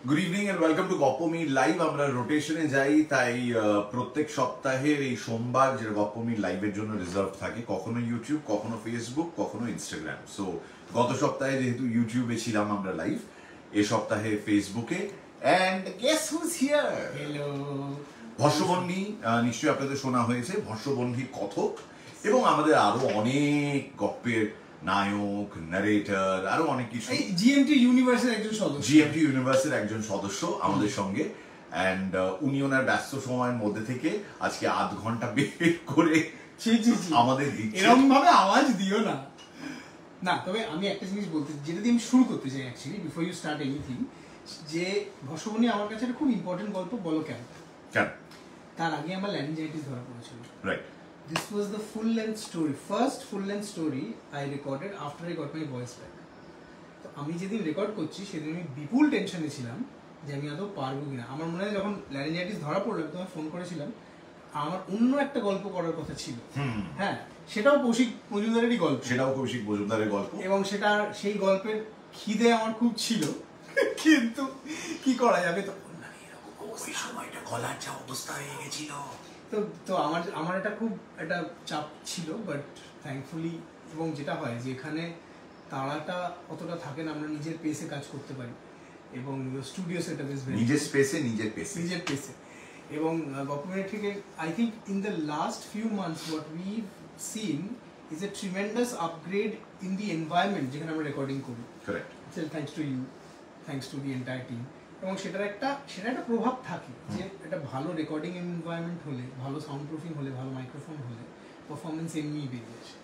Good evening and welcome to গপ্পমিট live. আমরা রোটেশনে যাই, তাই প্রত্যেক সপ্তাহের এই সোমবার যেটা গপ্পমিট লাইভের জন্য রিজার্ভ থাকে, কখনো ইউটিউব, কখনো ফেসবুক, কখনো ইনস্টাগ্রাম। সো গত সপ্তাহে যেহেতু ইউটিউবে ছিলাম আমরা লাইভ, এই সপ্তাহে ফেসবুকে। And guess who's here? Hello. ভস্যবন্ধী, নিশ্চয়ই আপনাদের শোনা হয়েছে, ভস্যবন্ধী কথক এবং আমাদের আরো অনেক গপ্পের নায়ক, নারেটর, আরো অনেক কিছু। জিএমটি ইউনিভার্সের একজন সদস্য আমাদের সঙ্গে। এন্ড উনি ওনার ব্যস্ত সময়ের মধ্যে থেকে আজকে আধ ঘন্টা বের করে আমাদের এরকম ভাবে আওয়াজ দিও না। না, তবে আমি একটা জিনিস বলতে, যেটা দিয়ে আমি শুরু করতে চাই actually, before you start anything, যে ভস্যবন্ধী আমার কাছে একটা খুব ইম্পর্টেন্ট গল্প। বলো কেন? তার আগে আমার ল্যারিঞ্জাইটিস ধরা পড়েছিল। Right. This was the full-length story, first full-length story I recorded after I got my voice back. তো আমি যেদিন রেকর্ড করছি সেদিন আমি বিপুল টেনশনে ছিলাম যে আমি আদৌ পারবো কিনা। আমার মনে হয় যখন ল্যারিঞ্জাইটিস ধরা পড়লো তোমায় ফোন করেছিলাম, আমার অন্য একটা গল্প করার কথা ছিল। হ্যাঁ, সেটাও কৌশিক মজুমদারেরই গল্প, এবং সেটা সেই গল্পের খিদে আমার খুব ছিল, কিন্তু কি করা যাবে, তখন ওই সময়টা গলার যা অবস্থা হয়ে গেছিল, তো আমার এটা খুব একটা চাপ ছিল। বাট থ্যাঙ্কফুলি, এবং যেটা হয় যে এখানে তাড়াটা অতটা থাকে না, আমরা নিজের পেসে কাজ করতে পারি, এবং স্টুডিও সেটআপ ইজ ভেরি নিজের পেসে। এবং গপ্পমিট থেকে I think in the last few months what we seen is a tremendous upgrade in the environment যেখানে আমরা রেকর্ডিং করি। Correct. Thanks to you, thanks to the entire team. এবং সেটার একটা প্রভাব থাকে যে একটা ভালো রেকর্ডিং এনভায়রনমেন্ট হলে, ভালো সাউন্ড প্রুফিং হলে, ভালো মাইক্রোফোন হলে পারফরমেন্স এমনি বেরিয়ে আসে।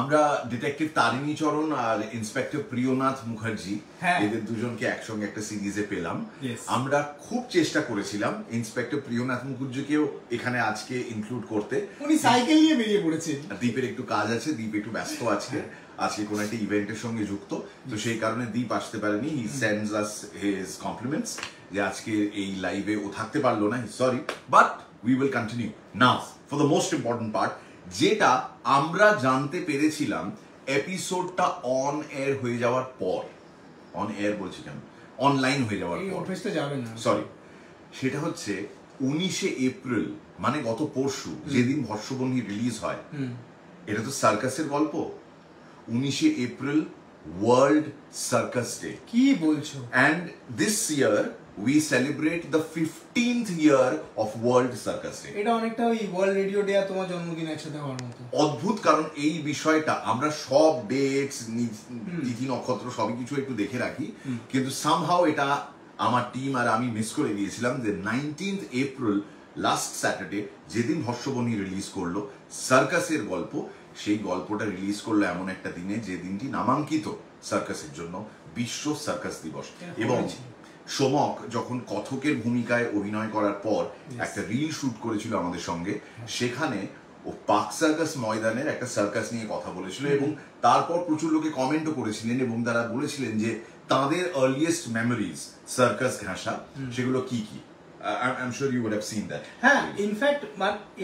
আমরা ডিটেকটিভ তারিণী চরণ আর ইন্সপেক্টর প্রিয়নাথ মুখার্জি, এদের দুজনকে একসঙ্গে একটা সিরিজে পেলাম। আমরা খুব চেষ্টা করেছিলাম ইন্সপেক্টর প্রিয়নাথ মুখার্জিকেও এখানে আজকে ইনক্লুড করতে। উনি সাইকেল নিয়ে বেরিয়ে পড়েছেন। দীপের একটু কাজ আছে, দীপ একটু ব্যস্ত আজকে কোন একটা ইভেন্টের সঙ্গে যুক্ত, তো সেই কারণে দীপ আসতে পারেনি। হি সেন্ডস আস হিজ কমপ্লিমেন্টস যে আজকে এই লাইভে ও থাকতে পারলো না, sorry, but we will continue now for the most important part, যেটা আমরা জানতে পেরেছিলাম এপিসোডটা অন এয়ার হয়ে যাওয়ার পর। অন এয়ার বলছি কেন, অনলাইন হয়ে যাওয়ার পর, সরি, সেটা হচ্ছে 19শে এপ্রিল, মানে গত পরশু, যেদিন ভস্যবন্ধী রিলিজ হয়। এটা তো সার্কাসের গল্প। 19শে এপ্রিল ওয়ার্ল্ড সার্কাস ডে। কি বলছো? And this year we celebrate the 15th year of World Circus Day. এটা অনেকটা ওই ওয়ার্ল্ড রেডিও ডে আর তোমার জন্মদিন একসাথে হওয়ার মতো অদ্ভুত। কারণ এই বিষয়টা আমরা সব ডেটস, তিথি, নক্ষত্র সবই কিছু একটু দেখে রাখি, কিন্তু সামহাও এটা আমার টিম আর আমি মিস করে গিয়েছিলাম যে 19th এপ্রিল, লাস্ট স্যাটারডে, যেদিন ভস্যবন্ধী রিলিজ করলো সার্কাসের গল্প, সেই গল্পটা রিলিজ করলো এমন একটা দিনে যে দিনটি নামাঙ্কিত সার্কাসের জন্য বিশ্ব সার্কাস দিবস। এবং সোমক যখন কথকের ভূমিকায় অভিনয় করার পর একটা রিল শুট করেছিল আমাদের সঙ্গে, সেখানে ও পার্ক সার্কাস ময়দানের একটা সার্কাস নিয়ে কথা বলেছিল, এবং তারপর প্রচুর লোকে কমেন্টও করেছিলেন, এবং তারা বলেছিলেন যে তাদের আর্লিয়েস্ট মেমোরিজ সার্কাস ঘাসা, সেগুলো কি কি। I'm sure you would have seen that. হ্যাঁ, ইনফ্যাক্ট,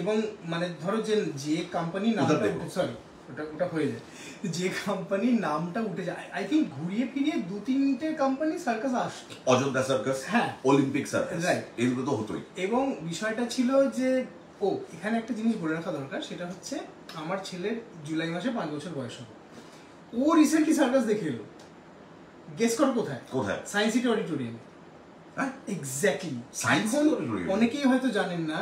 এবং মানে ধরো যে কোম্পানি নামটা, সরি ওটা হয়ে যায়, যে কোম্পানির নামটা উঠে যায়, আই থিঙ্ক ঘুরিয়ে ফিরিয়ে 2-3টে কোম্পানি সার্কাস আসছে। অযোধ্যা সার্কাস, হ্যাঁ, অলিম্পিক সার্কাস, রাইট, এগুলো তো হতোই। এবং বিষয়টা ছিল যে এখানে একটা জিনিস বলে রাখা দরকার, সেটা হচ্ছে আমার ছেলের জুলাই মাসে 5 বছর বয়স হবে। ও রিসেন্টলি সার্কাস দেখে এলো। গেস করো কোথায়? সায়েন্স সিটি অডিটোরিয়ামে। এক্স্যাক্টলি। অনেকেই হয়তো জানেন না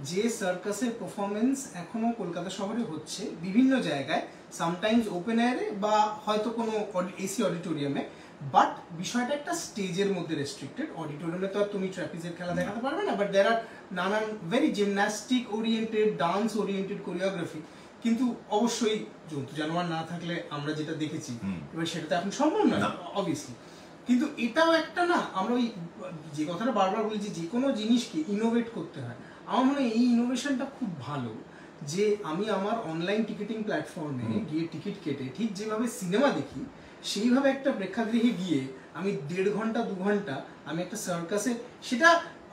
যে সার্কাসের পারফরমেন্স এখনো কলকাতা শহরে হচ্ছে বিভিন্ন জায়গায়, সামটাইমস ওপেন এয়ারে বা হয়তো কোনো এসি অডিটোরিয়ামে, বাট বিষয়টা একটা স্টেজের মধ্যে রেস্ট্রিক্টেড। অডিটোরিয়ামে তো আর তুমি ট্র্যাপিজের খেলা দেখাতে পারবে না, বাট দেয়ার আর নানান very gymnastic oriented, dance oriented choreography. কিন্তু অবশ্যই জন্তু জানোয়ার না থাকলে আমরা যেটা দেখেছি, এবার সেটা তো এখন সম্ভব না অবভিয়াসলি। কিন্তু এটাও একটা না, আমরা ওই যে কথাটা বারবার বলি যে কোনো জিনিসকে ইনোভেট করতে হয়। আমার মনে হয় এই ইনোভেশনটা খুব ভালো, যে আমি আমার অনলাইন টিকিটিং প্ল্যাটফর্মে গিয়ে টিকিট কেটে ঠিক যেভাবে সিনেমা দেখি, সেইভাবে একটা প্রেক্ষাগৃহে গিয়ে আমি 1.5 ঘন্টা 2 ঘন্টা আমি একটা সার্কাসে, সেটা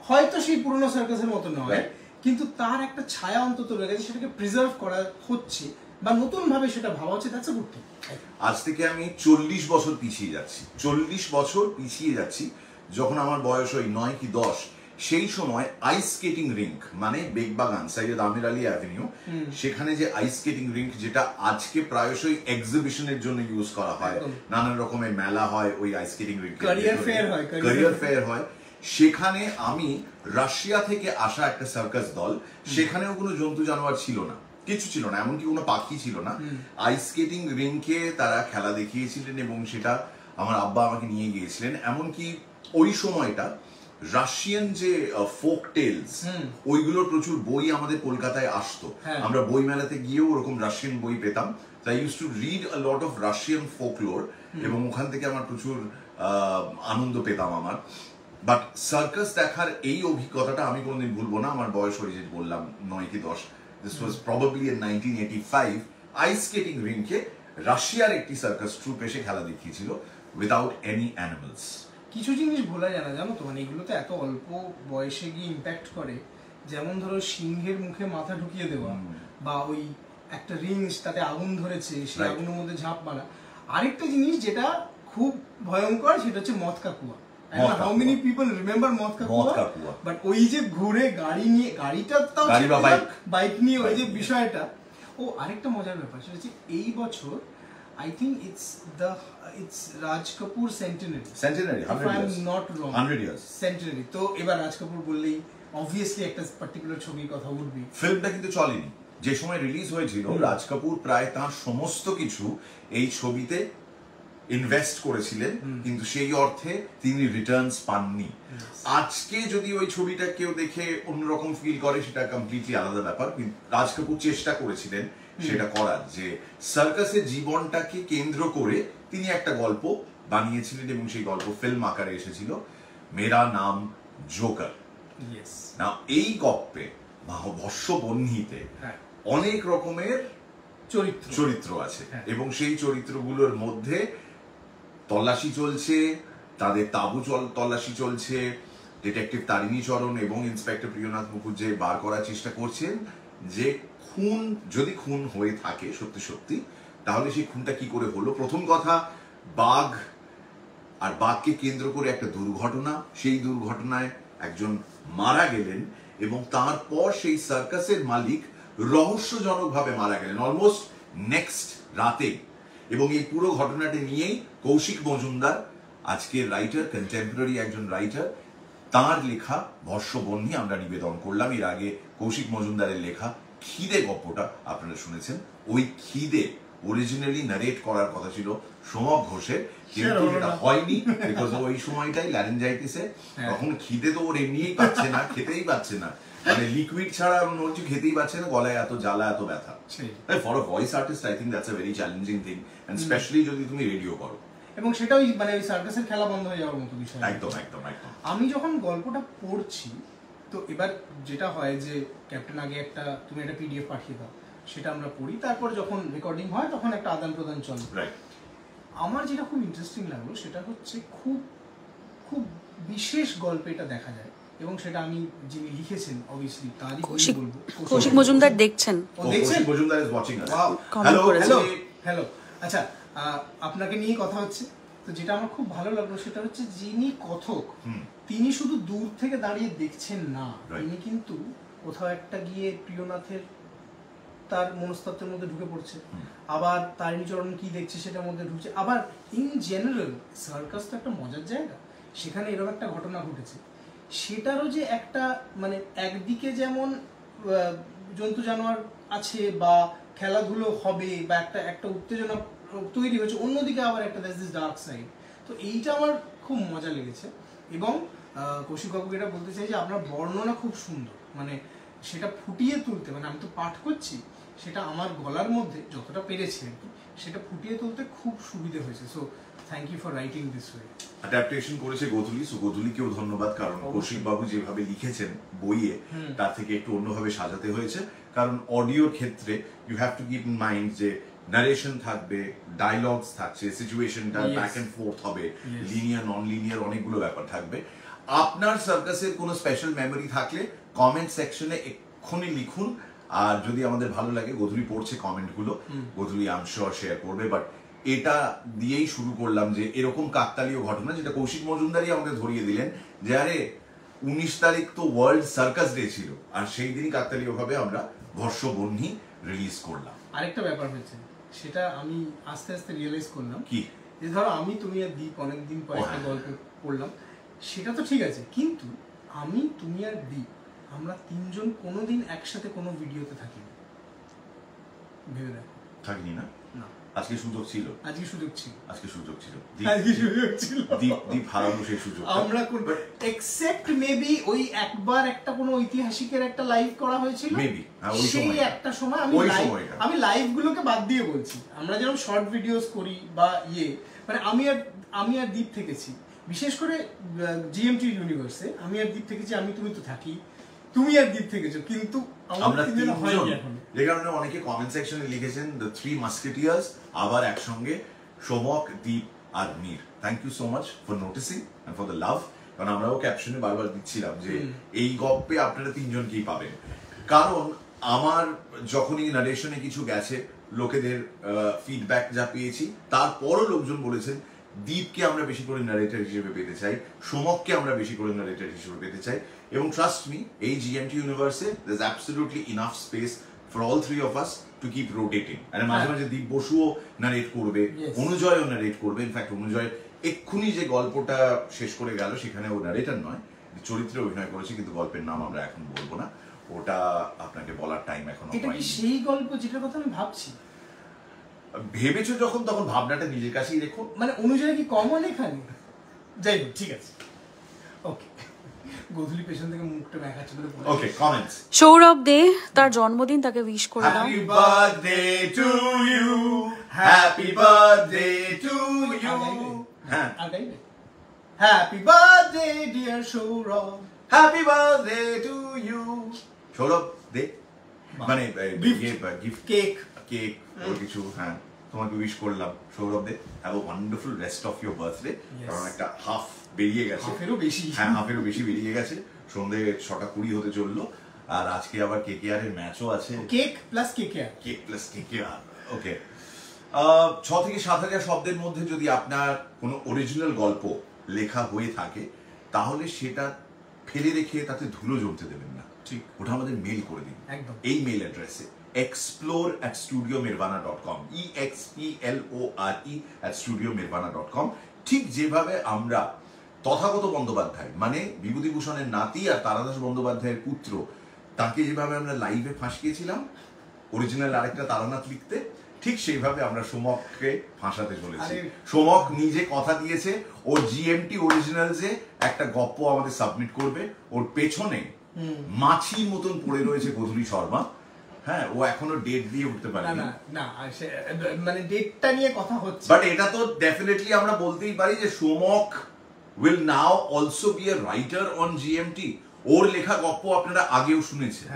হয়তো সেই পুরোনো সার্কাসের মতো নয়, কিন্তু তার একটা ছায়া অন্তত রয়ে গেছে, সেটাকে প্রিজার্ভ করা হচ্ছে বা নতুন ভাবে সেটা ভাবা হচ্ছে। That's a good thing. আজ থেকে আমি 40 বছর পিছিয়ে যাচ্ছি, যখন আমার বয়স ওই 9 কি 10, সেই সময় আইস স্কেটিং রিঙ্ক, মানে বেগবাগান সৈয়দ আমির আলী অ্যাভিনিউ, সেখানে যে আইস স্কেটিং রিঙ্ক, যেটা আজকে প্রায়শই এক্সিবিশনের জন্য ইউজ করা হয়, নানান রকমের মেলা হয় ওই ice skating rink, career fair হয়, সেখানে আমি রাশিয়া থেকে আসা একটা সার্কাস দল, সেখানেও কোনো জন্তু জানোয়ার ছিল না, কিছু ছিল না, এমনকি কোনো পাখি ছিল না। আইস স্কেটিং রিঙ্কে তারা খেলা দেখিয়েছিলেন এবং সেটা আমার আব্বা আমাকে নিয়ে গিয়েছিলেন। এমনকি ওই সময়টা রাশিয়ান যে ফোক টেলস, ওইগুলোর প্রচুর বই আমাদের কলকাতায় আসতো, আমরা বই মেলাতে গিয়েও ওরকম রাশিয়ান বই পেতাম। তাই use to read a lot of Russian folklore, এবং ওখান থেকে আমার প্রচুর আনন্দ পেতাম আমার। বাট সার্কাস দেখার এই অভিজ্ঞতাটা আমি কোনোদিন ভুলবো না। আমার বয়স হয়ে যে বললাম 9 কি 10, this was probably in 1985, ice skating রিঙ্কে রাশিয়ার একটি সার্কাস ট্রুপ এসে খেলা দেখিয়েছিল উইদাউট এনি অ্যানিমালস। কিছু জিনিস ভোলা যায় না, জানো তো, মানে এগুলোতে এত অল্প বয়সে গিয়ে ইম্প্যাক্ট করে। যেমন ধরো সিংহের মুখে মাথা ঢুকিয়ে দেওয়া, বা ওই একটা রিংস তাতে আগুন ধরেছে, সেই আগুনের মধ্যে ঝাঁপ মারা। আরেকটা জিনিস যেটা খুব ভয়ঙ্কর, সেটা হচ্ছে মদ কা কুয়া। How many people remember মদ কা কুয়া? বাট ওই যে ঘুরে গাড়ি নিয়ে, গাড়িটা তাও বাইক নিয়ে ওই যে বিষয়টা। ও আরেকটা মজার ব্যাপার, সেটা হচ্ছে এই বছর I think it's Raj Kapoor centenary. If I'm not wrong. 100 years. Centenary. তো এবার রাজ কাপুর বললেই obviously একটা পার্টিকুলার ছবির কথা উঠবে। ফিল্মটা কিন্তু চলেনি, যে সময় রিলিজ হয়েছিল রাজ কাপুর প্রায় তার সমস্ত কিছু এই ছবিতে ইনভেস্ট করেছিলেন, কিন্তু সেই অর্থে তিনি রিটার্নস পাননি। আজকে যদি ওই ছবিটা কেউ দেখে অন্যরকম ফিল করে, সেটা কমপ্লিটলি আলাদা ব্যাপার। রাজ কাপুর চেষ্টা করেছিলেন সেটা করার, যে সার্কাসের জীবনটাকে কেন্দ্র করে তিনি একটা গল্প বানিয়েছিলেন, এবং সেই গল্প ফিল্ম আকারে এসেছিল, মেরা নাম জোকার। না, এই গল্পে ভস্য বহ্নিতে অনেক রকমের চরিত্র আছে, এবং সেই চরিত্রগুলোর মধ্যে তল্লাশি চলছে, তাদের তাবু তল্লাশি চলছে। ডিটেকটিভ তারিণী চরণ এবং ইন্সপেক্টর প্রিয়নাথ মুখুজ্জে বার করার চেষ্টা করছেন যে খুন, যদি খুন হয়ে থাকে সত্যি সত্যি, তাহলে সেই খুনটা কি করে হলো। প্রথম কথা, বাঘ আর বাঘকে কেন্দ্র করে একটা দুর্ঘটনা, সেই দুর্ঘটনায় একজন মারা গেলেন, এবং তারপর সেই সার্কাসের মালিক রহস্যজনকভাবে মারা গেলেন অলমোস্ট নেক্সট রাতে। এবং এই পুরো ঘটনাটি নিয়েই কৌশিক মজুমদার, আজকের রাইটার, কন্টেম্পোরারি একজন রাইটার, তার লেখা ভস্য বহ্নি আমরা নিবেদন করলাম। এর আগে কৌশিক মজুমদারের লেখা খিদে গল্পটা আপনারা শুনেছেন। ওই খিদে অরিজিনালি নারেট করার কথা ছিল সোমক ঘোষের, কিন্তু এটা হয়নি, বিকজ ওই সময়টাই ল্যারেঞ্জাইটিসে, তখন খিদে তো ওর এমনিই পাচ্ছে না, খেতেই পাচ্ছে না, মানে লিকুইড ছাড়া মনে হচ্ছে খেতেই পাচ্ছে না, গলায় এত জ্বালা, এত ব্যথা। For a voice artist I think that's a very challenging thing, and specially যদি তুমি রেডিও করো। এবং সেটা ওই মানে ওই সার্কাসের খেলা বন্ধ হয়ে যাওয়ার মতো বিষয়। একদম একদম একদম। আমি যখন গল্পটা পড়ছি, তো এবার যেটা হয় যে ক্যাপ্টেন আগে একটা, তুমি একটা পিডিএফ পাঠিয়ে দাও, সেটা আমরা পড়ি, তারপর যখন রেকর্ডিং হয় তখন একটা আদান প্রদান চলে। আমার যেটা খুব ইন্টারেস্টিং লাগলো সেটা হচ্ছে খুব খুব বিশেষ গল্প এটা দেখা যায়, এবং সেটা আমি যিনি লিখেছেন অবভিয়াসলি তারই বলবো। কৌশিক মজুমদার দেখছেন, Kaushik Majumdar is watching us. Hello hello. আচ্ছা, আপনাকে নিয়ে কথা হচ্ছে, তো যেটা আমার খুব ভালো লাগলো সেটা হচ্ছে যিনি কথক, তিনি শুধু দূর থেকে দাঁড়িয়ে দেখছেন না, তিনি কিন্তু কোথাও একটা গিয়ে প্রিয়নাথের তার মনস্তত্ত্বের মধ্যে ঢুকে পড়ছে, আবার তারিণী চরণ কি দেখছে সেটার মধ্যে ঢুকছে। আবার ইন জেনারেল সার্কাস তো একটা মজার জায়গা, সেখানে এরকম একটা ঘটনা ঘটেছে, সেটারও যে একটা মানে একদিকে যেমন জন্তু জানোয়ার আছে বা খেলাধুলো হবে বা একটা উত্তেজনা তৈরি হয়েছে, অন্যদিকে আবার একটা দিস ডার্ক সাইড। তো এইটা আমার খুব মজা লেগেছে। এবং কৌশিক বাবুকে এটা বলতে চাই যে আপনার বর্ণনা খুব সুন্দর, মানে সেটা ফুটিয়ে তুলতে, মানে আমি তো পাঠ করছি, সেটা আমার গলার মধ্যে যতটা পেরেছি আর কি, সেটা ফুটিয়ে তুলতে খুব সুবিধা হয়েছে। So thank you for writing this way. Adaptation করেছে গোধূলি, সো গোধূলিকেও ধন্যবাদ, কারণ কৌশিক বাবু যেভাবে লিখেছেন বইয়ে, তার থেকে একটু অন্যভাবে সাজাতে হয়েছে। কারণ অডিওর ক্ষেত্রে you have to keep in mind যে নারেশন থাকবে, ডায়লগস থাকছে, সিচুয়েশনটা ব্যাক এন্ড ফোর্থ হবে, লিনিয়ার নন লিনিয়ার অনেকগুলো ব্যাপার থাকবে। আপনার সার্কাসের কোনো স্পেশাল মেমোরি থাকলে কমেন্ট সেকশনে এক্ষুনি লিখুন, আর যদি আমাদের ভালো লাগে, গোধূলি পড়ছে কমেন্টগুলো, গোধূলি আই এম শিওর শেয়ার করবে। বাট এটা দিয়েই শুরু করলাম যে এরকম কাকতালীয় ঘটনা, যেটা কৌশিক মজুমদারই আমাকে ধরিয়ে দিলেন যে আরে 19 তারিখ তো ওয়ার্ল্ড সার্কাস ডে ছিল, আর সেই দিনই কাকতালীয় ভাবে আমরা ভস্যবহ্নি রিলিজ করলাম। আরেকটা ব্যাপার হয়েছে, সেটা আমি আস্তে আস্তে রিয়েলাইজ করলাম কি, যে ধরো আমি তুমি আর দীপ অনেকদিন পর একটা গল্প পড়লাম, সেটা তো ঠিক আছে, কিন্তু আমি তুমি আর দীপ আমরা তিনজন কোনোদিন একসাথে কোনো ভিডিওতে থাকিনি, ভেবে দেখো। থাকিনি না? না, আজকে সুযোগ ছিল, আজকে সুযোগ ছিল, আজকে সুযোগ ছিল, আজকে সুযোগ ছিল, দীপ হারানো সেই সুযোগ আমরা কোন এক্সেপ্ট মেবি ওই একবার একটা কোনো ঐতিহাসিকের একটা লাইভ করা হয়েছিল, মেবি সেই একটা সময় আমি লাইভ গুলোকে বাদ দিয়ে বলছি, আমরা যেরকম শর্ট ভিডিওস করি বা মানে আমি আর দীপ থেকেছি, বিশেষ করে জিএমটি ইউনিভার্সে আমি আর দীপ থেকেছি, আমি তুমি তো থাকি, তুমি আর দীপ থেকেছো, কিন্তু আমরা তিনজন হয়নি এখন। যে কারণে অনেকে কমেন্ট সেকশনে লিখেছেন দ্য থ্রি মাস্কেটিয়ার্স আবার একসঙ্গে, সোমক, দীপ আর Mir. Thank you so much for noticing and for the love, কারণ আমরাও ক্যাপশনে বারবার দিচ্ছিলাম যে এই গল্পে আপনারা তিনজনকেই পাবেন, কারণ আমার যখনই নারেশনে কিছু গেছে, লোকেদের ফিডব্যাক যা পেয়েছি, তারপরও লোকজন বলেছেন দীপকে আমরা বেশি করে নারেটর হিসেবে পেতে চাই, সোমককে আমরা বেশি করে নারেটর হিসেবে পেতে চাই, এবং ট্রাস্ট মি, এই জিএমটি ইউনিভার্সে there is absolutely enough space for all three of us to keep rotating. আর মাঝে মাঝে দীপ বসুও নারেট করবে, অনুজয়ও নারেট করবে। ইনফ্যাক্ট অনুজয় এক্ষুনি যে গল্পটা শেষ করে গেল, সেখানে ও নারেটর নয়, চরিত্রে অভিনয় করেছে, কিন্তু গল্পের নাম আমরা এখন বলবো না, ওটা আপনাকে বলার টাইম এখনো হয়নি। এটা কি সেই গল্প যেটার কথা আমি ভাবছি? ভেবেছো যখন, তখন ভাবনাটা নিজের কাছেই রেখো। মানে অনুযায়ী কি কমন এখানে? যাই হোক, ঠিক আছে, ওকে। গোধূলি পেছন থেকে মুখটা দেখাচ্ছে বলে ওকে, কমেন্টস। সৌরভ দে, তার জন্মদিন, তাকে উইশ করে দাও। Happy birthday to you, happy birthday to you. হ্যাঁ, happy birthday dear Sourav, happy birthday to you. Sourav Dey মানে গিফট, কেক ওর কিছু, হ্যাঁ, তোমাকে উইশ করলাম Sourav Dey. Have a wonderful rest of your birthday, কারণ একটা হাফ বেরিয়ে গেছে, হাফেরও বেশি বেরিয়ে গেছে, সন্ধ্যে 6:20 হতে চললো, আর আজকে আবার কেকেআর এর ম্যাচও আছে। কেক প্লাস কেকেআর, ওকে। 6 থেকে 7,000 শব্দের মধ্যে যদি আপনার কোনো অরিজিনাল গল্প লেখা হয়ে থাকে, তাহলে সেটা ফেলে রেখে তাতে ধুলো জমতে দেবেন না, ঠিক, ওটা আমাদের মেইল করে দিন এই মেইল অ্যাড্রেসে explore@studiomirvana.com, explore@studiomirvana.com। ঠিক যেভাবে আমরা তথাগত বন্দ্যোপাধ্যায় মানে বিভূতিভূষণের নাতি আর তারাদাস বন্দ্যোপাধ্যায়ের পুত্র, তাকে যেভাবে আমরা লাইভে ফাঁসিয়েছিলাম অরিজিনাল আরেকটা তারানাথ লিখতে, ঠিক সেইভাবে আমরা সোমককে ফাঁসাতে চলেছি। সোমক নিজে কথা দিয়েছে ওর জিএমটি অরিজিনালসে একটা গপ্প আমাদের সাবমিট করবে, ওর পেছনে মাছির মতন পড়ে রয়েছে গোধূলি শর্মা। হ্যাঁ, ও এখনো ডেট দিয়ে উঠতে পারে না, মানে ডেটটা নিয়ে কথা হচ্ছে, বাট এটা তো ডেফিনেটলি আমরা বলতেই পারি যে Somak will now also be a writer on GMT। ওর লেখা গপ্প আপনারা আগেও শুনেছেন,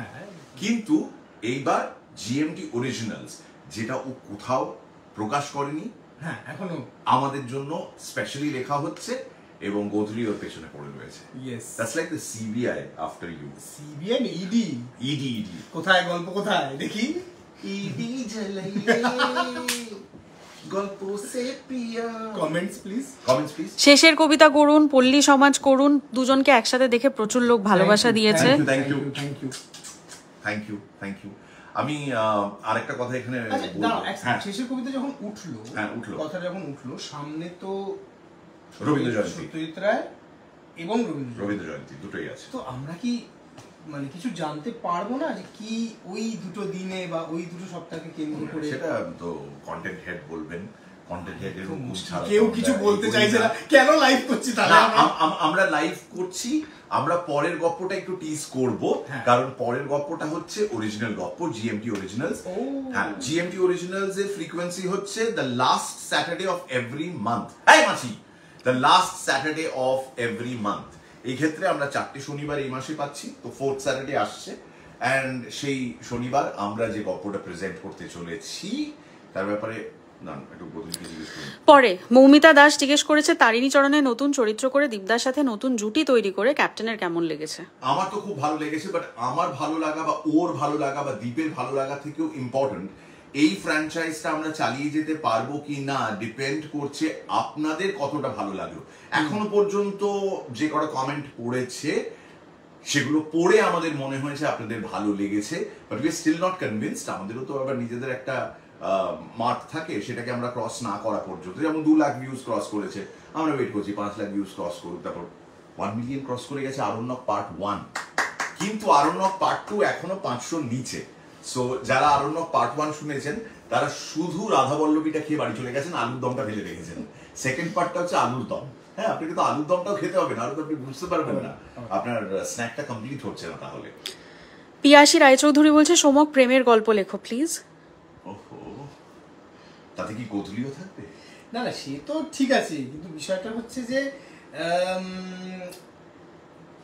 কিন্তু এইবার GMT অরিজিনালস, যেটা ও কোথাও প্রকাশ করেনি, হ্যাঁ, এখনো আমাদের জন্য স্পেশালি লেখা হচ্ছে, এবং গোধূলি ওর পেছনে পড়ে রয়েছে। Yes, that's like the CBI after you. CBI না, ইডি। কোথায় গল্প, কোথায় দেখি? ইডি জ্বালাইলে গল্প সে প্রিয়া। Comments please. শেষের কবিতা করুন, পল্লী সমাজ করুন, দুজনকে একসাথে দেখে প্রচুর লোক ভালোবাসা দিয়েছে। Thank you. আমি আরেকটা কথা এখানে শেষের কবিতা যখন উঠলো, কথা যখন উঠলো, সামনে তো রবীন্দ্র জয়ন্তী, সত্যজিৎ রায় এবং রবীন্দ্র জয়ন্তী দুটোই আছে, তো আমরা কি মানে কিছু জানতে পারবো না যে কি ওই দুটো দিনে বা ওই দুটো সপ্তাহকে কেন্দ্র করে? সেটা তো কন্টেন্ট হেড বলবেন, কন্টেন্ট হেড এর কেউ কিছু বলতে চাইছে না, কেন লাইভ করছি তাহলে? আমরা লাইভ করছি, আমরা পরের গল্পটা একটু টিজ করব, কারণ পরের গল্পটা হচ্ছে অরিজিনাল গল্প, জিএমটি অরিজিনালস। হ্যাঁ, জিএমটি অরিজিনালস এর ফ্রিকোয়েন্সি হচ্ছে the last Saturday of every month. এই মাছি, the last Saturday of every month. এই ক্ষেত্রে আমরা 4টে শনিবার এই মাসে পাচ্ছি, তো 4th স্যাটারডে আসছে, অ্যান্ড সেই শনিবার আমরা যে গল্পটা প্রেজেন্ট করতে চলেছি তার ব্যাপারে পরে মৌমিতা দাস জিজ্ঞেস করেছে তারিণী চরণে নতুন চরিত্র করে দীপদার সাথে নতুন জুটি তৈরি করে ক্যাপ্টেনের কেমন লেগেছে? আমার তো খুব ভালো লেগেছে, বাট আমার ভালো লাগা বা ওর ভালো লাগা বা দীপের ভালো লাগা থেকেও ইম্পর্টেন্ট এই ফ্র্যাঞ্চাইজটা আমরা চালিয়ে যেতে পারবো কি না ডিপেন্ড করছে আপনাদের কতটা ভালো লাগলো। এখনো পর্যন্ত যে কটা কমেন্ট পড়েছে সেগুলো পড়ে আমাদের মনে হয়েছে আপনাদের ভালো লেগেছে, but we are still not convinced. আমাদেরও তো আবার নিজেদের একটা মার্ক থাকে, সেটাকে আমরা ক্রস না করা পর্যন্ত। যেমন 2 লাখ ভিউজ ক্রস করেছে, আমরা ওয়েট করছি 5 লাখ ভিউজ ক্রস করুক, তারপর 1 মিলিয়ন ক্রস করে গেছে আরণ্যক পার্ট 1, কিন্তু আরণ্যক পার্ট 2 এখনো 500 নিচে। সো যারা আরণ্যক পার্ট 1 শুনেছেন তারা শুধু রাধা বল্লভীটা খেয়ে বাড়ি চলে গেছেন, আলুর দমটা ফেলে রেখেছেন। সেকেন্ড পার্টটা হচ্ছে আলুর দম। হ্যাঁ, আপনাকে তো আলুর দমটাও খেতে হবে, না হলে তো আপনি বুঝতে পারবেন না, আপনার স্ন্যাকটা কমপ্লিট হচ্ছে না। তাহলে পিয়াসী রায়চৌধুরী বলছে সোমক প্রেমের গল্প লেখো প্লিজ। ওহো, তাতে কি কৌতূহলীও থাকবে? না না, সে তো ঠিক আছে, কিন্তু বিষয়টা হচ্ছে যে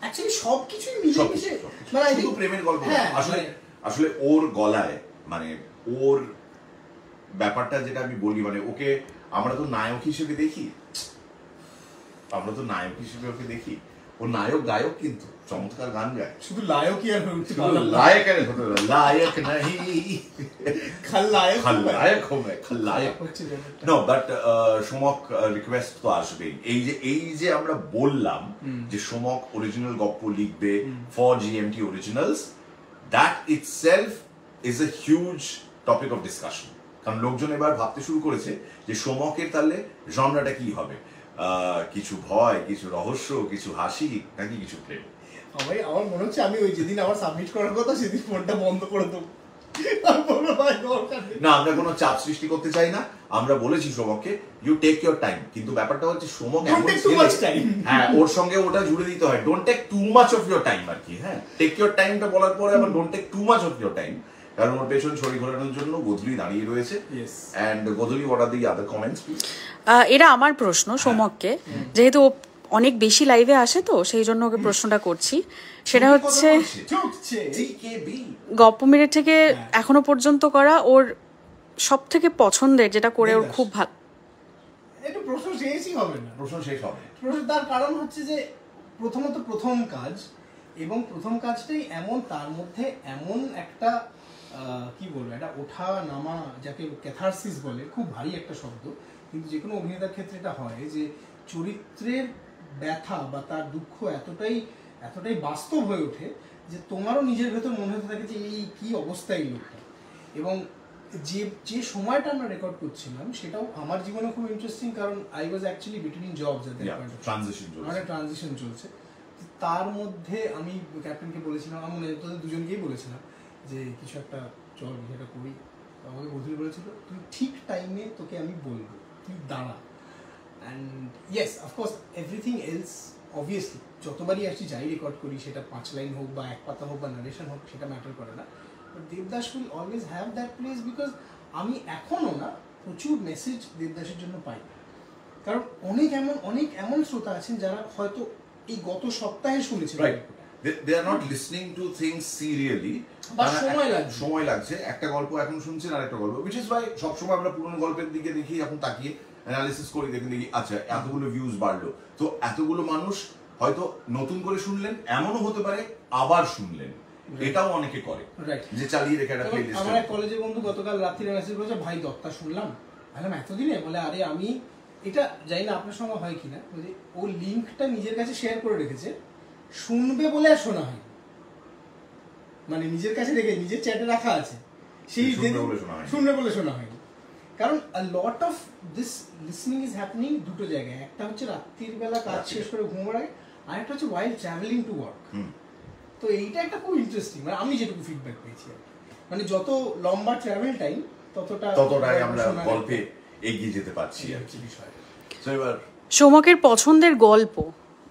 অ্যাকচুয়ালি সবকিছুই মিলে মিশে, মানে শুধু প্রেমের গল্প না। হ্যাঁ, আসলে আসলে ওর গলায়, মানে ওর ব্যাপারটা যেটা আমি বলি, মানে ওকে আমরা তো নায়ক হিসেবে দেখি, আমরা তো নায়ক হিসেবে ওকে দেখি। ও নায়ক গায়ক, কিন্তু চমৎকার গান গায়। শুধু লায়কই আর হচ্ছে, লায়ক আর হতে পারে, লায়ক নাহি খলনায়ক, খলনায়ক হবে, খলনায়ক হচ্ছে। নো, বাট সোমক রিকোয়েস্ট তো আসবেই। এই যে আমরা বললাম যে সোমক অরিজিনাল গল্প লিখবে for GMT originals, that itself is a huge topic of discussion. কারণ লোকজন এবার ভাবতে শুরু করেছে যে সোমকের তাহলে জনরাটা কি হবে, কিছু ভয়, কিছু রহস্য, কিছু হাসি, নাকি কিছু প্রেম। আমার মনে হচ্ছে আমি ওই যেদিন আমার সাবমিট করার কথা সেদিন ফোনটা বন্ধ করে দেবো। না, আমরা কোনো চাপ সৃষ্টি করতে চাই না। আমরা বলেছি সোমককে ইউ টেক ইউর টাইম, কিন্তু ব্যাপারটা হচ্ছে সোমক হ্যাঁ, ওর সঙ্গে ওটা জুড়ে দিতে হয়, don't take too much of your time আর কি। হ্যাঁ, টেক ইউর টাইমটা বলার পরে আবার don't take too much of your time, কারণ ওর পেছন ছড়ি ঘোরানোর জন্য গোধূলি দাঁড়িয়ে রয়েছে। And Godhuli, what are the other comments please? এটা আমার প্রশ্ন সোমককে, যেহেতু অনেক বেশি লাইভে আসে তো সেই জন্য ওকে প্রশ্নটা করছি। সেটা হচ্ছে গপ্প মিনিট থেকে এখনো পর্যন্ত করা ওর সব থেকে পছন্দের, যেটা করে ওর খুব ভালো। এটা প্রশ্ন শেষই হবে না, প্রশ্ন শেষ হবে। তার কারণ হচ্ছে যে প্রথমত প্রথম কাজ, এবং প্রথম কাজটাই এমন, তার মধ্যে এমন একটা কি বলবো, একটা ওঠা নামা, যাকে ক্যাথারসিস বলে, খুব ভারী একটা শব্দ, কিন্তু যে কোনো অভিনেতার ক্ষেত্রে এটা হয় যে চরিত্রের ব্যথা বা তার দুঃখ এতটাই বাস্তব হয়ে ওঠে যে তোমারও নিজের ভেতর মনে হতে থাকে যে এই কি অবস্থা এই লোকটা। এবং যে সময়টা আমরা রেকর্ড করছিলাম সেটাও আমার জীবনে খুব ইন্টারেস্টিং, কারণ I was actually between jobs, transition চলছে। তার মধ্যে আমি ক্যাপ্টেনকে বলেছিলাম, আমি তোদের দুজনকেই বলেছিলাম যে কিছু একটা চল এটা করি। আমাকে বধুরি বলেছিল তুই ঠিক টাইমে তোকে আমি বলবো, তুই দাঁড়া। And yes, of course everything else obviously যতবারই আসছি যাই রেকর্ড করি, সেটা 5 লাইন হোক বা 1 পাতা হোক বা নারেশন হোক, সেটা ম্যাটার করে না। But Devdas will always have that place, because আমি এখনও না প্রচুর মেসেজ দেবদাসের জন্য পাই। কারণ অনেক এমন শ্রোতা আছেন যারা হয়তো এই গত সপ্তাহে শুনেছেন, they are not listening to things serially, but সময় লাগছে। একটা গল্প এখন শুনছেন আর একটা গল্প, which is why সবসময় আমরা পুরনো গল্পের দিকে দেখি, এখন তাকিয়ে অ্যানালিসিস করি, দেখি আচ্ছা এতগুলো ভিউজ বাড়লো, তো এতগুলো মানুষ হয়তো নতুন করে শুনলেন, এমনও হতে পারে আবার শুনলেন, এটাও অনেকে করে, যে চালিয়ে রেখে একটা প্লেলিস্ট। আমার এক কলেজের বন্ধু গতকাল রাত্রিরে মেসেজ করেছে, ভাই দত্তা শুনলাম। বললাম এতদিনে? বলে আরে আমি এটা জানি না আপনার সঙ্গে হয় কিনা, বলে ও লিঙ্কটা নিজের কাছে শেয়ার করে রেখেছে, শুনবে বলে আর শোনা হয়, মানে নিজের কাছে রেখে নিজের চ্যাটে রাখা আছে, সেই শুনবে বলে শোনা হয়নি। কারণ a lot of this listening is happening দুটো জায়গায়, একটা হচ্ছে রাত্রির বেলা কাজ শেষ করে ঘুমানোর আগে, আর একটা হচ্ছে while traveling to work। তো এইটা একটা খুব ইন্টারেস্টিং, মানে আমি যেটুকু ফিডব্যাক পেয়েছি আর কি, মানে যত লম্বা ট্রাভেল টাইম ততটাই আমরা গল্পে এগিয়ে যেতে পারছি আর কি বিষয়। সো এবার সোমকের পছন্দের গল্প,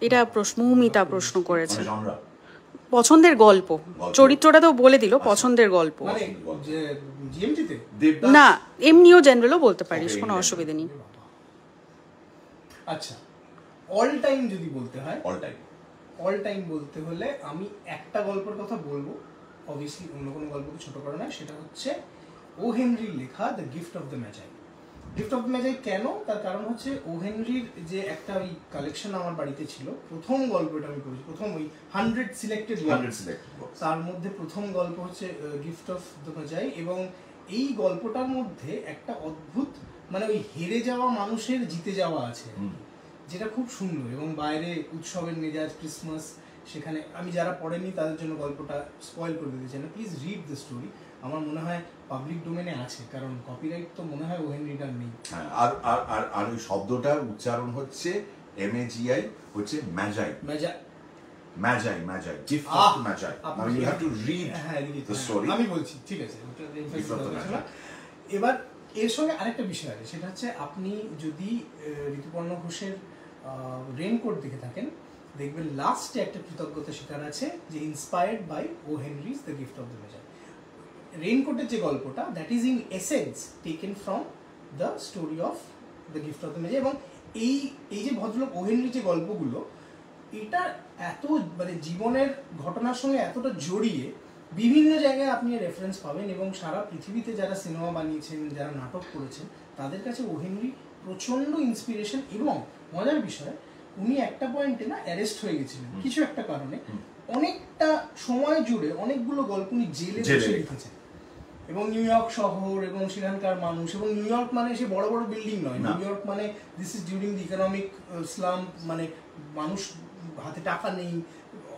এটা মৌমিতা প্রশ্ন করেছে। পছন্দের গল্প, চরিত্রটা তো বলে দিল, পছন্দের গল্প মানে জিএমটিতে না, এমনিও জেনারেলও বলতে পারিস, কোনো অসুবিধা নেই। আচ্ছা, অল টাইম যদি বলতে হয়, অল টাইম বলতে হলে আমি একটা গল্পের কথা বলবো, অবভিয়াসলি অন্য কোনো গল্পকে ছোট করে না, সেটা হচ্ছে ও হেনরির লেখা the Gift of the ম্যাজাই। Gift of the ম্যাজাই কেন, তার কারণ হচ্ছে ও হেনরির যে একটা ওই কালেকশন আমার বাড়িতে ছিল, প্রথম গল্পটা আমি পড়েছি, প্রথম ওই 100 সিলেক্টেড, তার মধ্যে প্রথম গল্প হচ্ছে গিফট অফ দ্য ম্যাজাই। এবং এই গল্পটার মধ্যে একটা অদ্ভুত মানে ওই হেরে যাওয়া মানুষের জিতে যাওয়া আছে, যেটা খুব সুন্দর। এবং বাইরে উৎসবের মেজাজ, ক্রিসমাস, সেখানে আমি যারা পড়েনি তাদের জন্য গল্পটা স্পয়েল করে দিতে চাই না, প্লিজ রিড দ্য স্টোরি। আমার মনে হয় পাবলিক ডোমেনে আছে, কারণ কপিরাইট তো মনে হয় ওহেন রিডার নেই। আর আর আর আর ওই শব্দটার উচ্চারণ হচ্ছে MAGI, হচ্ছে Magi, Magi, Magi, gift of Magi. Now you have to read the story. আমি বলছি, ঠিক আছে, এবার এর সঙ্গে আরেকটা বিষয় আছে, সেটা হচ্ছে আপনি যদি ঋতুপর্ণ ঘোষের রেইনকোট দেখে থাকেন, দেখবেন লাস্টে একটা কৃতজ্ঞতা স্বীকার আছে যে inspired by O Henry's the Gift of the Magi. রেইনকোটের যে গল্পটা, that is in essence taken from the story of the Gift of the Magi. এবং এই যে ভদ্রলোক ও হেনরির যে গল্পগুলো, এটা এত মানে জীবনের ঘটনার সঙ্গে এতটা জড়িয়ে বিভিন্ন জায়গায় আপনি রেফারেন্স পাবেন। এবং সারা পৃথিবীতে যারা সিনেমা বানিয়েছেন, যারা নাটক করেছেন, তাদের কাছে ও হেনরি প্রচণ্ড ইন্সপিরেশন। এবং মজার বিষয়, উনি একটা পয়েন্টে না অ্যারেস্ট হয়ে গেছিলেন কিছু একটা কারণে, অনেকটা সময় জুড়ে অনেকগুলো গল্প উনি জেলে বসে লিখেছেন। এবং নিউ ইয়র্ক শহর এবং সেখানকার মানুষ, এবং নিউ ইয়র্ক মানে সে বড় বড় বিল্ডিং নয়, নিউ ইয়র্ক মানে this is during the economic slump, মানে মানুষ হাতে টাকা নেই,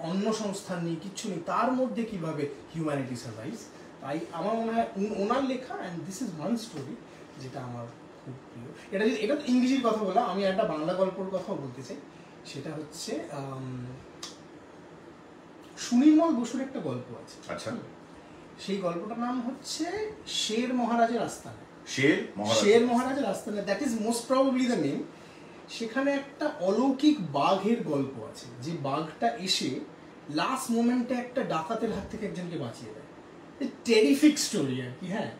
অন্য সংস্থান নেই, কিচ্ছু নেই, তার মধ্যে কিভাবে হিউম্যানিটি সার্ভাইভস। তাই আমার মনে হয় ওনার লেখা, and this is one story যেটা আমার খুব প্রিয়। এটা ইংরেজির কথা বলা, আমি একটা বাংলা গল্পের কথাও বলতে চাই। সেটা হচ্ছে সুনির্মল বসুর একটা গল্প আছে, আচ্ছা, সেই গল্পটার নাম হচ্ছে শের মহারাজের আস্তানা। শের মহারাজের আস্তানা, that is most probably the name. সেখানে একটা অলৌকিক বাঘের গল্প আছে, যে বাঘটা এসে লাস্ট মোমেন্টে একটা ডাকাতের হাত থেকে একজনকে বাঁচিয়ে দেয়। টেরিফিক স্টোরি আর কি। হ্যাঁ,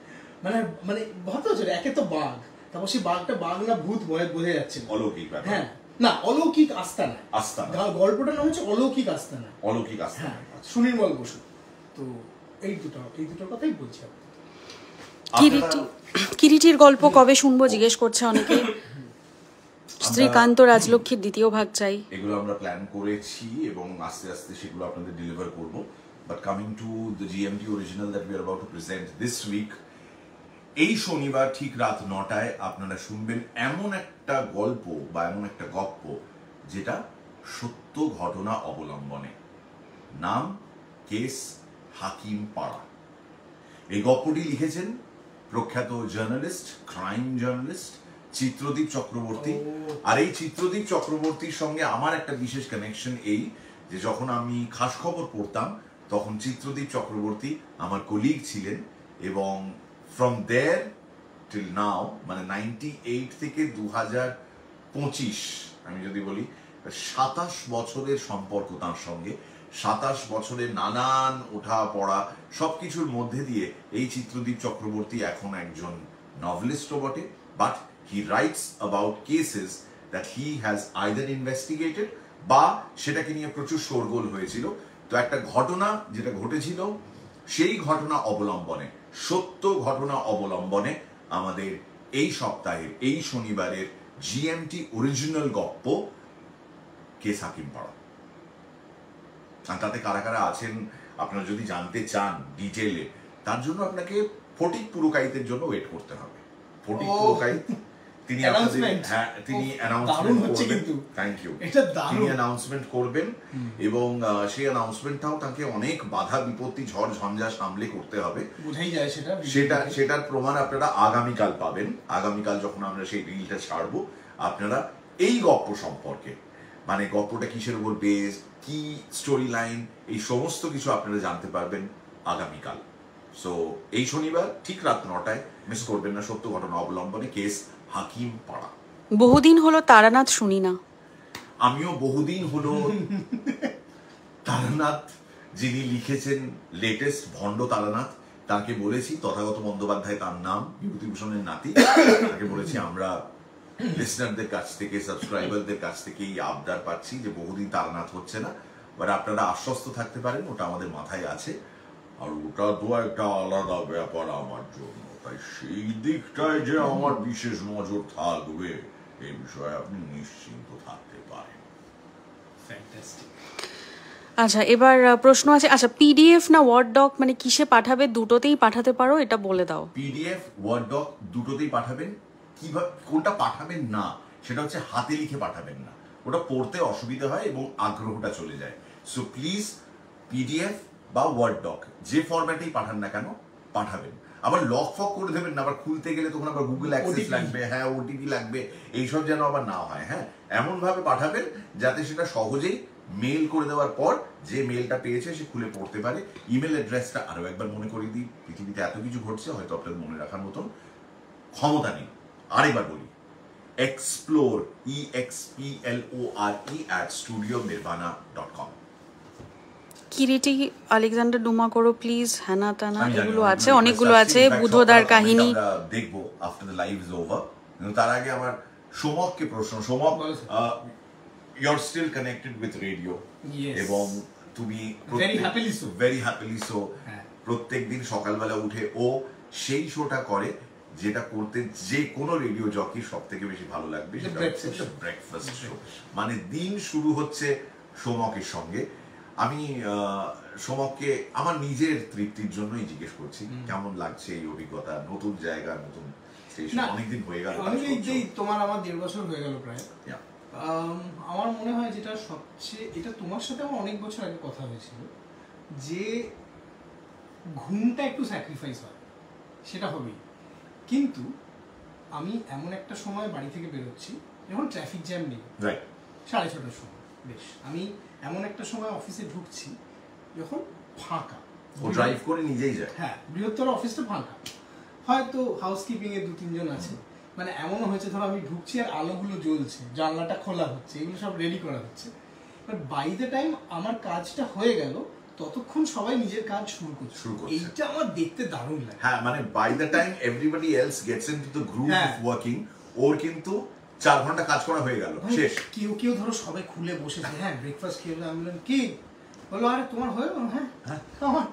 মানে মানে ভাবতে হচ্ছে একে তো বাঘ, তারপর সেই বাঘটা বাঘ না ভূত বোঝা যাচ্ছে না, অলৌকিক। হ্যাঁ, না অলৌকিক আস্তানা, গল্পটার নাম হচ্ছে অলৌকিক আস্তানা, অলৌকিক আস্তানা, সুনির্মল বসু। তো এই দুটো কথাই বলছি। কিরিটির গল্প কবে শুনবো জিজ্ঞেস করছে অনেকে। শ্রীকান্ত রাজলক্ষ্মীর দ্বিতীয় ভাগ চাই। এগুলো আমরা প্ল্যান করেছি এবং আস্তে আস্তে সেগুলো আপনাদের ডেলিভার করব। But coming to the GMT original that we are about to present this week, এই শনিবার ঠিক রাত 9টায় আপনারা শুনবেন এমন একটা গল্প বা এমন একটা গপ্প যেটা সত্য ঘটনা অবলম্বনে। নাম কেস হাকিম পাড়া। এই গপ্পটি লিখেছেন প্রখ্যাত journalist, crime journalist Chitradip Chakraborty. আর এই চিত্রদীপ চক্রবর্তীর সঙ্গে আমার একটা বিশেষ কানেকশন এই যে যখন আমি খাস খবর পড়তাম তখন চিত্রদীপ চক্রবর্তী আমার কলিগ ছিলেন, এবং ফ্রম দেয়ার টিল নাও, মানে 98 থেকে 2025 আমি যদি বলি 27 বছরের সম্পর্ক তার সঙ্গে। 27 বছরের নানান ওঠা পড়া সবকিছুর মধ্যে দিয়ে এই চিত্রদীপ চক্রবর্তী এখন একজন নভেলিস্টও বটে, but he writes about cases that he has either investigated বা সেটাকে নিয়ে প্রচুর শোরগোল হয়েছিল। তো একটা ঘটনা যেটা ঘটেছিল সেই ঘটনা অবলম্বনে, সত্য ঘটনা অবলম্বনে আমাদের এই সপ্তাহের এই শনিবারের GMT অরিজিনাল গপ্প কেস হাকিম পাড়া। তাতে কারা কারা আছেন আপনারা যদি জানতে চান ডিটেইলে, তার জন্য আপনাকে ফটিক পুরকাইতের জন্য ওয়েট করতে হবে। ফটিক পুরকাইত তিনি অ্যানাউন্সমেন্ট করবেন, এবং সেই অ্যানাউন্সমেন্টটাও তাকে অনেক বাধা বিপত্তি ঝড় ঝঞ্ঝা সামলে করতে হবে। সেটার প্রমাণ আপনারা আগামীকাল পাবেন। আগামীকাল যখন আমরা সেই রিলটা ছাড়বো, আপনারা এই গল্প সম্পর্কে, মানে গল্পটা কিসের উপর বেস, কি স্টোরি লাইন, এই সমস্ত কিছু আপনারা জানতে পারবেন আগামীকাল। সো এই শনিবার ঠিক রাত 9টায় মিস করবেন না, সত্য ঘটনা অবলম্বনে কেস হাকিম পাড়া। বহুদিন হলো তারানাথ শুনি না। আমিও বহুদিন হলো তারানাথ যিনি লিখেছেন লেটেস্ট ভণ্ড তারানাথ, তাকে বলেছি, তথাগত বন্দ্যোপাধ্যায় তার নাম, বিভূতিভূষণের নাতি, তাকে বলেছি আমরা লিসনারদের কাছ থেকে, সাবস্ক্রাইবারদের কাছ থেকে এই আবদার পাচ্ছি যে বহুদিন তারানাথ হচ্ছে না, বাট আপনারা আশ্বস্ত থাকতে পারেন ওটা আমাদের মাথায় আছে। আর ওটা তো একটা আলাদা ব্যাপার আমার জন্য, তাই সেই দিকটায় যে আমার বিশেষ নজর থাকবে এই বিষয়ে আপনি নিশ্চিন্ত থাকতে পারেন। আচ্ছা, এবার প্রশ্ন আছে, আচ্ছা পিডিএফ না ওয়ার্ড ডক মানে কিসে পাঠাবে? দুটোতেই পাঠাতে পারো, এটা বলে দাও। পিডিএফ ওয়ার্ড ডক দুটোতেই পাঠাবেন। কিভাবে কোনটা পাঠাবেন না সেটা হচ্ছে হাতে লিখে পাঠাবেন না, ওটা পড়তে অসুবিধা হয় এবং আগ্রহটা চলে যায়। সো প্লিজ পিডিএফ বা ওয়ার্ড ডক যে ফরম্যাটেই পাঠান না কেন পাঠাবেন। আবার লক ফক করে দেবেন না, আবার খুলতে গেলে তখন আবার গুগল অ্যাক্সেস লাগবে, হ্যাঁ ওটিপি লাগবে, এইসব যেন আবার না হয়। হ্যাঁ, এমন ভাবে পাঠাবেন যাতে সেটা সহজেই মেল করে দেওয়ার পর যে মেলটা পেয়েছে সে খুলে পড়তে পারে। ইমেল অ্যাড্রেসটা আরো একবার মনে করিয়ে দিই, পৃথিবীতে এত কিছু ঘটছে হয়তো আপনাদের মনে রাখার মতন ক্ষমতা নেই। আরেকবার বলি, explore explore@studionirbana.com। কিরিটি আলেকজান্ডার ডুমা করো প্লিজ, হ্যানা তানা এগুলো আছে, অনেকগুলো আছে, বুধদার কাহিনী দেখবো after the live is over. কিন্তু তার আগে আমার সোমককে প্রশ্ন। Somak, you are still connected with radio এবং তুমি ভেরি হ্যাপিলি সো প্রত্যেকদিন সকালবেলা উঠে ও সেই শোটা করে যেটা করতে যে কোনো রেডিও জকি সব থেকে বেশি ভালো লাগবে, সেটা হচ্ছে ব্রেকফাস্ট শো। মানে দিন শুরু হচ্ছে সোমকের সঙ্গে। আমি সোমককে আমার নিজের তৃপ্তির জন্যই জিজ্ঞেস করছি কেমন লাগছে এই অভিজ্ঞতা, নতুন জায়গা, নতুন স্টেশন, অনেকদিন হয়ে গেল। তোমার আমার 1.5 বছর হয়ে গেল প্রায়। আমার মনে হয় যেটা সবচেয়ে, এটা তোমার সাথে আমার অনেক বছর আগে কথা হয়েছিল, যে ঘুমটা একটু স্যাক্রিফাইস হয়, সেটা হবেই। কিন্তু আমি এমন একটা সময় বাড়ি থেকে বেরোচ্ছি যখন ট্রাফিক জ্যাম নেই, 6:30টার সময়, বেশ আমি এমন একটা সময় অফিসে ঢুকছি যখন ফাঁকা, ও ড্রাইভ করে নিজেই যায়, হ্যাঁ বৃহত্তর অফিসটা ফাঁকা, হয়তো হাউসকিপিং এ 2-3 জন আছে, মানে এমনও হয়েছে ধরো আমি ঢুকছি আর আলোগুলো জ্বলছে, জানলাটা খোলা হচ্ছে, এগুলো সব রেডি করা হচ্ছে, বাট বাই দ্য টাইম আমার কাজটা হয়ে গেল ততক্ষণ সবাই নিজের কাজ শুরু করছে। এইটা আমার দেখতে দারুণ লাগে। হ্যাঁ, মানে by the time everybody else gets into the group of working, ওর কিন্তু 4 ঘন্টা কাজ করা হয়ে গেল, শেষ। কেউ ধরো সবাই খুলে বসেছে, হ্যাঁ ব্রেকফাস্ট খেয়ে আমি বললাম কি বলো, আরে তোমার হয়ে গেল? হ্যাঁ আমার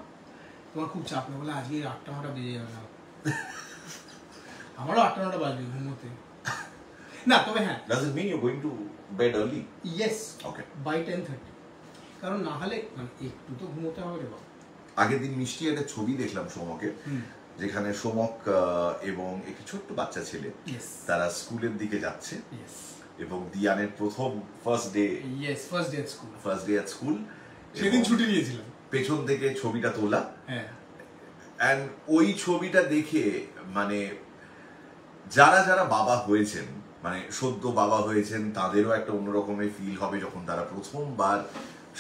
তোমার খুব চাপ না, বলে আজকে 8-9টা বেজে যাবে না, আমারও 8-9টা বাজবে ঘুমোতে। না তবে হ্যাঁ, does it mean you're going to bed early? Yes, okay, by 10:30, কারণ না হলে মানে একটু তো ঘুমোতে হবে রে বাবা। আগের দিন মিষ্টি একটা ছবি দেখলাম সোমকের, যেখানে সোমক এবং একটি ছোট্ট বাচ্চা ছেলে তারা স্কুলের দিকে যাচ্ছে এবং দিয়ানের প্রথম ফার্স্ট ডে এট স্কুল, সেদিন ছুটি নিয়েছিলাম, পেছন থেকে ছবিটা তোলা। এন্ড ওই ছবিটা দেখে মানে যারা যারা বাবা হয়েছেন, মানে সদ্য বাবা হয়েছেন, তাদেরও একটা অন্যরকমের ফিল হবে যখন তারা প্রথমবার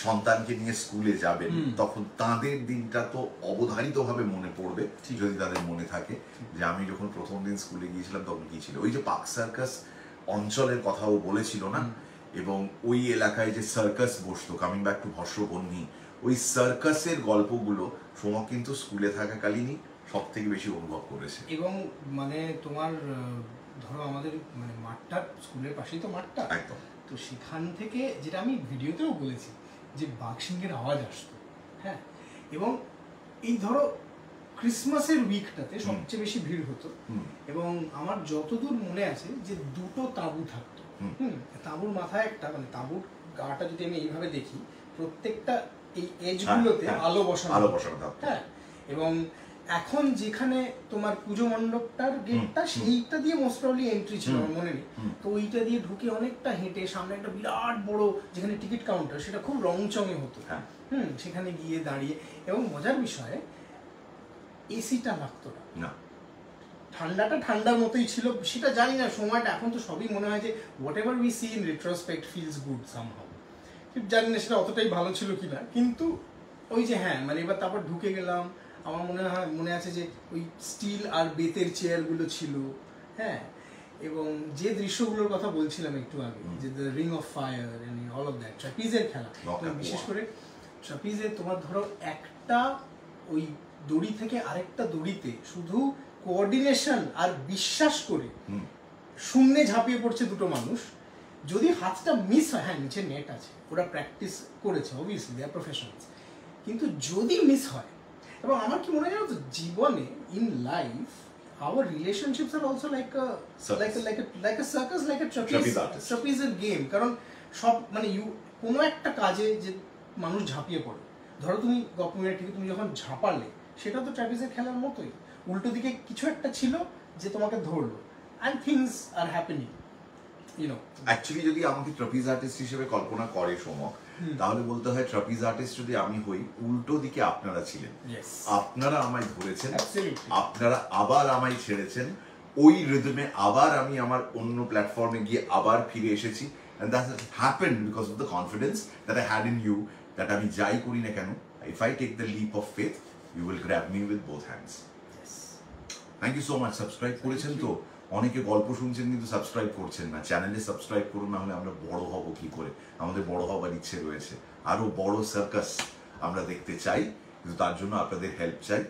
সন্তানকে নিয়ে স্কুলে যাবেন, তখন তাদের দিনটা তো অবধারিতভাবে মনে পড়বে, যদি তাদের মনে থাকে যে আমি যখন প্রথম দিন স্কুলে গিয়েছিলাম তখন কি ছিল। ওই যে পার্ক সার্কাস অঞ্চলের কথাও বলেছিল না, এবং ওই এলাকায় যে সার্কাস বসতো, কামিং ব্যাক টু ভস্যবহ্নি, ওই সার্কাসের গল্পগুলো সোমক কিন্তু স্কুলে থাকাকালীনই সব থেকে বেশি অনুভব করেছে। এবং মানে তোমার ধরো আমাদের মানে মাঠটা স্কুলের পাশেই তো মাঠটা, একদম, তো সেখান থেকে যেটা আমি ভিডিওতেও বলেছি যে বাঘসিংহের আওয়াজ আসতো, হ্যাঁ, এবং এই ধরো ক্রিসমাসের উইকটাতে সবচেয়ে বেশি ভিড় হতো, এবং আমার যতদূর মনে আছে যে 2টো তাঁবু থাকতো, তাঁবুর মাথায় একটা, মানে তাঁবুর গাটা যদি আমি এইভাবে দেখি, প্রত্যেকটা এই এজগুলোতে আলো বসানো থাকতো, হ্যাঁ, এবং এখন যেখানে তোমার পুজো মণ্ডপটার গেটটা, সেইটা দিয়ে মোস্ট প্রবাবলি এন্ট্রি ছিল, আমার মনে নেই, তো ওইটা দিয়ে ঢুকে অনেকটা হেঁটে সামনে একটা বিরাট বড় যেখানে টিকিট কাউন্টার, সেটা খুব রংচঙে হতো, সেখানে গিয়ে দাঁড়িয়ে, এবং মজার বিষয়ে এসিটা লাগতো না, ঠান্ডাটা ঠান্ডার মতোই ছিল, সেটা জানি না সময়টা, এখন তো সবই মনে হয় যে what ever we see in retrospect feels good somehow, জানি না সেটা অতটাই ভালো ছিল কিনা, কিন্তু ওই যে হ্যাঁ মানে এবার তারপর ঢুকে গেলাম, আমার মনে আছে যে ওই স্টিল আর বেতের চেয়ারগুলো ছিল, হ্যাঁ, এবং যে দৃশ্যগুলোর কথা বলছিলাম একটু আগে, যে the ring of fire and all of that, ট্রাপিজের খেলা, বিশেষ করে ট্রাপিজে তোমার ধরো একটা ওই দড়ি থেকে আরেকটা দড়িতে শুধু কোঅর্ডিনেশন আর বিশ্বাস করে শূন্যে ঝাঁপিয়ে পড়ছে দুটো মানুষ, যদি হাতটা মিস হয়, হ্যাঁ নিচে নেট আছে, ওরা প্র্যাকটিস করেছে, অবভিয়াসলি দে আর প্রফেশনালস, কিন্তু যদি মিস হয়, এবং আমার কি মনে হয় জানো তো, জীবনে in life our relationships are also like a circus, like a trapeze game, কারণ সব মানে কোনো একটা কাজে যে মানুষ ঝাঁপিয়ে পড়ে। ধরো তুমি গল্পের থেকে তুমি যখন ঝাঁপালে, সেটা তো ট্র্যাপিজের খেলার মতোই, উল্টো দিকে কিছু একটা ছিল যে তোমাকে ধরলো, and things are happening, you know. Actually যদি আমাকে ট্রাপিজ আর্টিস্ট হিসেবে কল্পনা করে সমক, তাহলে বলতে হয় ট্রাপিজ আর্টিস্ট যদি আমি হই, উল্টো দিকে আপনারা ছিলেন, আপনারা আমায় ধরেছেন, আপনারা আবার আমায় ছেড়েছেন, ওই রিদমে আবার আমি আমার অন্য প্ল্যাটফর্মে গিয়ে আবার ফিরে এসেছি, and that has happened because of the confidence that I had in you, that আমি যাই করি না কেন, if I take the leap of faith, you will grab me with both hands. Thank you so much. Subscribe করেছেন তো? অনেকে গল্প শুনছেন কিন্তু সাবস্ক্রাইব করছেন না। চ্যানেলে সাবস্ক্রাইব করুন, না হলে আমরা বড় হব কি করে? আমাদের বড় হবার ইচ্ছে রয়েছে, আরো বড় সার্কাস আমরা দেখতে চাই, কিন্তু তার জন্য আপনাদের হেল্প চাই।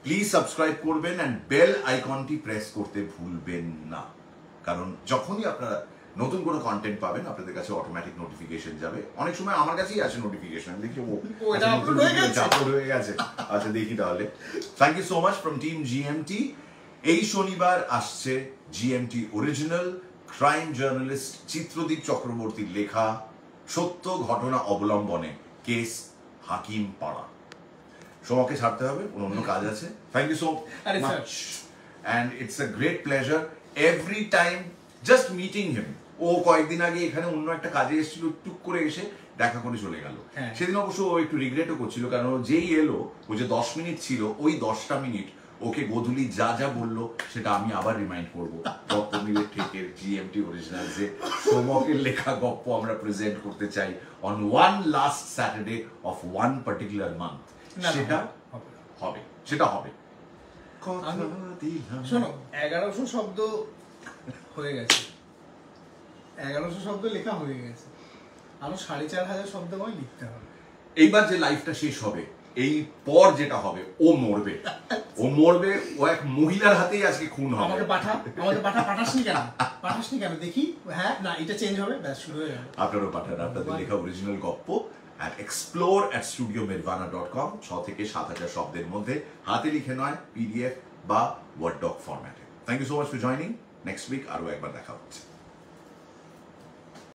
প্লিজ সাবস্ক্রাইব করবেন অ্যান্ড বেল আইকনটি প্রেস করতে ভুলবেন না, কারণ যখনই আপনারা নতুন কোনো কন্টেন্ট পাবেন আপনাদের কাছে অটোমেটিক নোটিফিকেশন যাবে। অনেক সময় আমার কাছেই আসে নোটিফিকেশন, দেখি আপলোড হয়ে গেছে, আচ্ছা দেখি তাহলে। Thank you so much from team GMT. এই শনিবার আসছে GMT original crime journalist Chitradip চক্রবর্তীর লেখা সত্য ঘটনা অবলম্বনে কেস হাকিম পাড়া। সোমাকে ছাড়তে হবে, অন্য কাজ আছে। Thank you so much and it's a great pleasure every time just meeting him. ও কয়েকদিন আগে এখানে অন্য একটা কাজে এসেছিল, টুক করে এসে দেখা করে চলে গেল। সেদিন অবশ্য ও একটু রিগ্রেটও করছিল, কারণ যেই এলো, ও যে 10 মিনিট ছিল, ওই 10টা মিনিট ওকে গোধূলি যা যা বললো সেটা আমি আবার রিমাইন্ড করবো। গপ্প মিলে ঠেকের জিএমটি অরিজিনাল যে সোমকের লেখা গপ্প আমরা প্রেজেন্ট করতে চাই on one last Saturday of one particular month, সেটা হবে, সেটা হবে। শোনো, 1100 শব্দ হয়ে গেছে, 1100 শব্দ লেখা হয়ে গেছে, আরো 4500 শব্দ আমায় লিখতে হবে। এইবার যে লাইফটা শেষ হবে, এই পর যেটা হবে, ও মরবে, ও মরবে, ও এক মহিলার হাতেই আজকে খুন হবে। আমাকে পাঠাসনি কেন দেখি। হ্যাঁ না, এটা চেঞ্জ হবে, ব্যাস শুরু হয়ে যাবে। আপনারও পাঠান আপনাদের লেখা অরিজিনাল গপ্প at explore@studiomirvana.com 6 থেকে 7000 শব্দের মধ্যে, হাতে লিখে নয়, পিডিএফ বা ওয়ার্ড ডক ফরম্যাটে। Thank you so much for joining. Next week আরো একবার দেখা হচ্ছে।